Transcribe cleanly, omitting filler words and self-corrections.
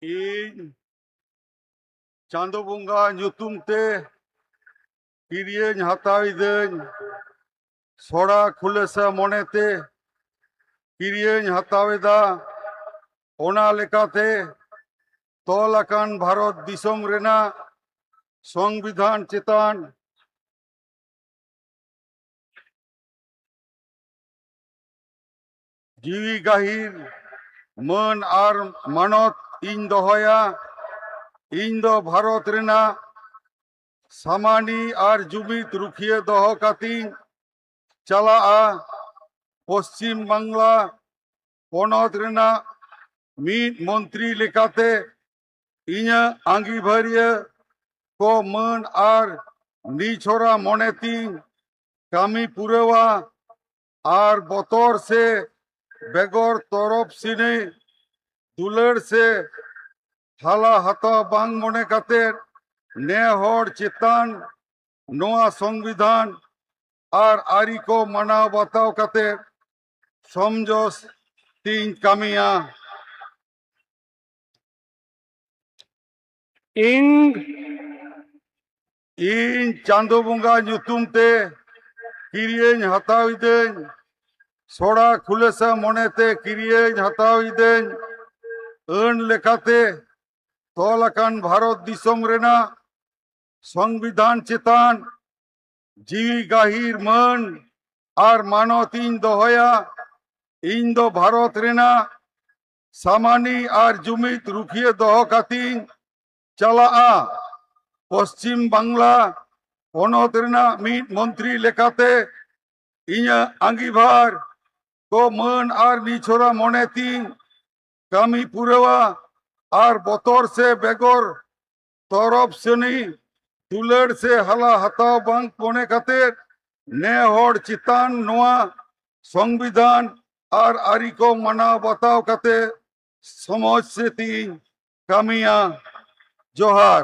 ᱤᱧ ᱪᱟᱸᱫᱳ ᱵᱚᱸᱜᱟ ᱧᱩᱛᱩᱢ ᱛᱮ ᱠᱤᱨᱤᱭᱟᱹᱧ ᱦᱟᱛᱟᱣᱤᱫᱟᱹᱧ ᱥᱚᱲᱟ ᱠᱷᱩᱞᱟᱹᱥᱟ ᱢᱚᱱᱮᱛᱮ ᱠᱤᱨᱤᱭᱟᱹᱧ ᱦᱟᱛᱟᱣᱮᱫᱟ ᱚᱱᱟ ᱞᱮᱠᱟᱛᱮ ᱛᱚᱞ ᱟᱠᱟᱱ ᱵᱷᱟᱨᱚᱛ ᱫᱤᱥᱚᱢ ᱨᱮᱱᱟᱜ ᱥᱚᱝᱵᱤᱫᱷᱟᱱ ᱪᱮᱛᱟᱱ ᱡᱤᱣᱤ ᱜᱟᱹᱦᱤᱨ ᱢᱟᱹᱱ ᱟᱨ ᱢᱟᱱᱚᱛ ᱤᱧ ᱫᱚᱦᱚᱭᱟ। ᱤᱧ ᱫᱚ ᱵᱷᱟᱨᱚᱛ ᱨᱮᱱᱟᱜ ᱥᱟᱢᱟᱱᱤ ᱟᱨ ᱡᱩᱢᱤᱫ ᱨᱩᱠᱷᱤᱭᱟᱹ ᱫᱚᱦᱚ ᱠᱟᱛᱮᱧ ᱪᱟᱞᱟᱜᱼᱟ। ᱯᱚᱥᱪᱤᱢ ᱵᱟᱝᱞᱟ ᱯᱚᱱᱚᱛ ᱨᱮᱱᱟᱜ ᱢᱤᱫ ᱢᱚᱱᱛᱨᱤ ᱞᱮᱠᱟᱛᱮ ᱤᱧᱟᱹᱜ ᱟᱸᱜᱤᱵᱷᱟᱨᱤᱭᱟᱹ ᱠᱚ ᱢᱟᱹᱱ ᱟᱨ ᱱᱤᱪᱷᱚᱨᱟ ᱢᱚᱱᱮᱛᱤᱧ ᱠᱟᱹᱢᱤ ᱯᱩᱨᱟᱹᱣᱟ ᱟᱨ ᱵᱚᱛᱚᱨ ᱥᱮ बेगर तरफ सिने दुलड़ से हाला हता बांग मने काते ने हर चेतान नोआ संविधान आर आरी को मनाव बताव काते समझोस तीन कामिया इन चांदो बुंगा ᱧᱩᱛᱩᱢ ᱛᱮ ᱠᱤᱨᱤᱭᱟᱹᱧ ᱦᱟᱛᱟᱣᱤᱫᱟᱹᱧ ᱥᱚᱲᱟ ᱠᱷᱩᱞᱟᱹᱥᱟ ᱢᱚᱱᱮᱛᱮ ᱠᱤᱨᱤᱭᱟᱹᱧ ᱦᱟᱛᱟᱣᱤᱫᱟᱹᱧ ᱟᱹᱱ ᱞᱮᱠᱟᱛᱮ ᱛᱚᱞ ᱟᱠᱟᱱ ᱵᱷᱟᱨᱚᱛ ᱫᱤᱥᱚᱢ ᱨᱮᱱᱟᱜ संविधान चेतान जीवी गाहिर मान आर मानवतिन दोहया। इन दो भारत रेना सामानी आर जुमित रुखिए दोहो कातीन चलाआ। पश्चिम बांग्ला पनत रेना मीत मंत्री लेकाते इña आंगीभार को मान आर निछोरा मनेतीन कामी पुरवा आर बतर से बेगर तरफ सनी दुलड़ से हाला हताव बांग पने काते ने हर चितान नोआ संविधान आर आरी को मना बताव काते समझ से तीन कामिया जोहार।